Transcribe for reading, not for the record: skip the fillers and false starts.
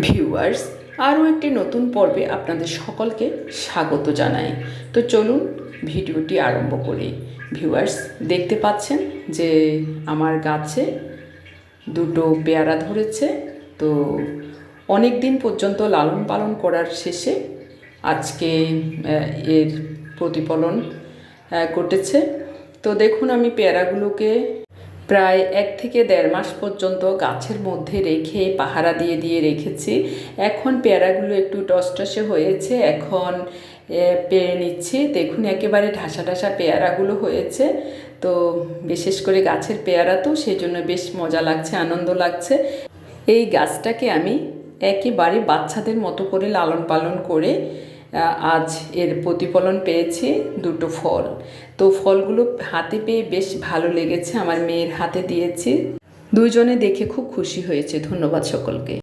Viewers, আরও একটি নতুন পর্বে আপনাদের সকলকে স্বাগত জানাই। তো চলুন ভিডিওটি আরম্ভ করি। ভিউয়ার্স, দেখতে পাচ্ছেন যে আমার গাছে দুটো পেয়ারা ধরেছে। তো অনেক দিন পর্যন্ত লালন পালন করার শেষে আজকে এর প্রতিফলন ঘটেছে। তো দেখুন, আমি পেয়ারাগুলোকে প্রায় 1 থেকে 1.5 মাস পর্যন্ত গাছের মধ্যে রেখে পাহারা দিয়ে দিয়ে রেখেছি। এখন পেয়ারাগুলো একটু টসটসে হয়েছে, এখন পেরে নিচ্ছি। দেখুন, একেবারে ঢাসা ঢাসা পেয়ারাগুলো হয়েছে। তো বিশেষ করে গাছের পেয়ারা, তো সেই জন্য বেশ মজা লাগছে, আনন্দ লাগছে। এই গাছটাকে আমি একেবারে বাচ্চাদের মতো করে লালন পালন করে আজ এর প্রতিফলন পেয়েছি, দুটো ফল। তো ফলগুলো হাতে পেয়ে বেশ ভালো লেগেছে, আমার মেয়ের হাতে দিয়েছি, দুইজনে দেখে খুব খুশি হয়েছে। ধন্যবাদ সকলকে।